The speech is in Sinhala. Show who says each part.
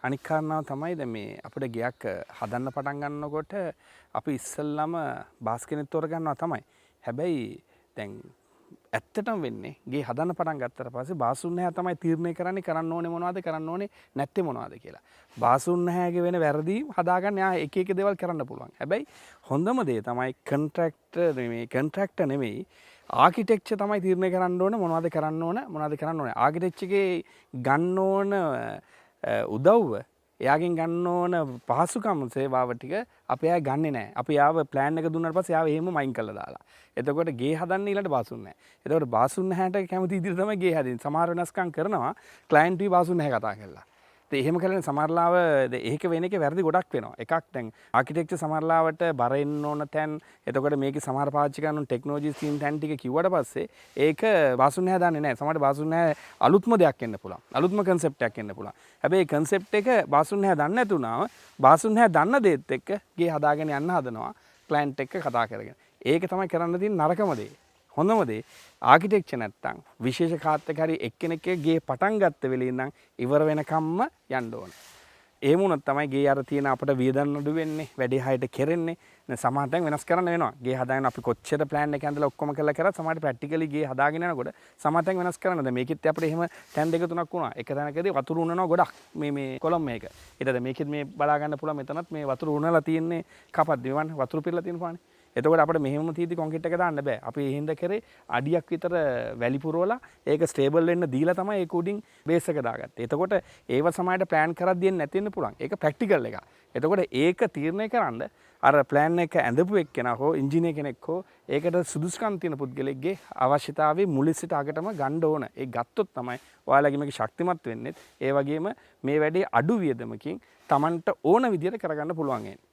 Speaker 1: අනික් කාරණාව තමයි දැන් මේ අපිට ගෙයක් හදන්න පටන් ගන්නකොට අපි ඉස්සෙල්ලාම බාස් කෙනෙක් තෝරගන්නවා තමයි. හැබැයි දැන් ඇත්තටම වෙන්නේ ගේ හදන්න පටන් ගත්තට පස්සේ බාසුන් නැහැ තමයි තීරණය කරන්නේ කරන්න ඕනේ මොනවද කරන්න ඕනේ නැත්තේ මොනවද කියලා. බාසුන් නැහැගේ වෙන වැරදි හදාගන්න යා එක එක දේවල් කරන්න පුළුවන්. හැබැයි හොඳම දේ තමයි කොන්ට්‍රැක්ටර් නෙමෙයි ආකිටෙක්චර් තමයි තීරණය කරන්න ඕනේ මොනවද කරන්න ඕනේ. ආකිටෙක්චර් එකේ ගන්න ඕන උදව්ව එයාගෙන් ගන්න ඕන පහසුකම් සේවාව ටික අපි එයා ගන්නෙ නැහැ. අපි යාව ප්ලෑන් එක දුන්නාට පස්සේ යාව එහෙම මයින් කරලා දාලා. එතකොට ගේ හදන්න ඊළඟට බාසුන් නැහැ. එතකොට බාසුන් නැහැට කැමති විදිහට තමයි ගේ හදින්නේ. සමහර වෙනස්කම් කරනවා ක්ලයන්ට් වි බාසුන් නැහැ කතා කරලා. ඉතින් එහෙම කළේ සමහරලාව ඒක වෙන එකේ වැරදි ගොඩක් වෙනවා. එකක් දැන් ආකිටෙක්චර් සමහරලාවට බර එන්න ඕන තැන් එතකොට මේකේ සමහර පාවිච්චි කරන ටෙක්නොලොජි ස්කීම් තැන් ටික කිව්වට පස්සේ ඒක බාසුන් නැහැ දන්නේ නැහැ. සමහරට බාසුන් නැහැ අලුත්ම දෙයක් එන්න පුළුවන්. අලුත්ම කන්සෙප්ට් එකක් එන්න පුළුවන්. හැබැයි කන්සෙප්ට් එක බාසුන් නැහැ දන්නේ නැතුණාම බාසුන් නැහැ දන්න දේත් එක්ක ගේ හදාගෙන යන්න හදනවා ක්ලයන්ට් එක්ක කතා කරගෙන. ඒක තමයි කරන්න තියෙන නරකම දේ. හොඳම දේ ආකිටෙක්චර් නැත්තම් විශේෂ කාත් එක හරි එක්කෙනෙක් ගේ පටන් ගත්ත වෙලේ ඉඳන් ඉවර වෙනකම්ම යන්න ඕන. එහෙම වුණොත් තමයි ගේ අර තියෙන අපිට වියදම් අඩු වෙන්නේ, වැඩි හයට කෙරෙන්නේ. සමහර තැන් වෙනස් කරන්න වෙනවා. ගේ හදාගෙන අපි කොච්චර ප්ලෑන් එක ඇඳලා ඔක්කොම කරලා කරත් සමහරට ප්‍රැක්ටිකලි ගේ හදාගෙන යනකොට සමහර තැන් වෙනස් කරන්න. දැන් මේකෙත් අපිට එහෙම තැන් දෙක තුනක් වුණා. එක තැනකදී වතුර උනනවා ගොඩක්. මේ කොලම් මේක. ඊට දැන් මේකෙත් මේ බලා ගන්න පුළුවන් මෙතනත් මේ වතුර උනලා තියෙන්නේ කපද්දි වань වතුර පිරලා තියෙන පානේ. එතකොට අපිට මෙහෙම තීදි කොන්ක්‍රීට් එක දාන්න බෑ. අපි ඒ හින්දා කරේ අඩියක් විතර වැලි පුරවලා ඒක ස්ටේබල් වෙන්න දීලා තමයි ඒක උඩින් බේස් එක දාගත්තේ. එතකොට ඒව සමහරට ප්ලෑන් කරද්දී නැති වෙන්න පුළුවන්. ඒක ප්‍රැක්ටිකල් එකක්. එතකොට ඒක තීරණය කරන්න අර ප්ලෑන් එක ඇඳපු එක්කෙනා හෝ ඉංජිනේර කෙනෙක් හෝ ඒකට සුදුසුකම් තියෙන පුද්ගලෙක්ගේ අවශ්‍යතාවය මුලින් සිට අගටම ගන්න ඕන. ඒ ගත්තොත් තමයි ඔයාලගේ මේක ශක්තිමත් වෙන්නේ. ඒ වගේම මේ වැඩේ අඩු වියදමකින් Tamanට ඕන විදියට කරගන්න පුළුවන් වෙන්නේ.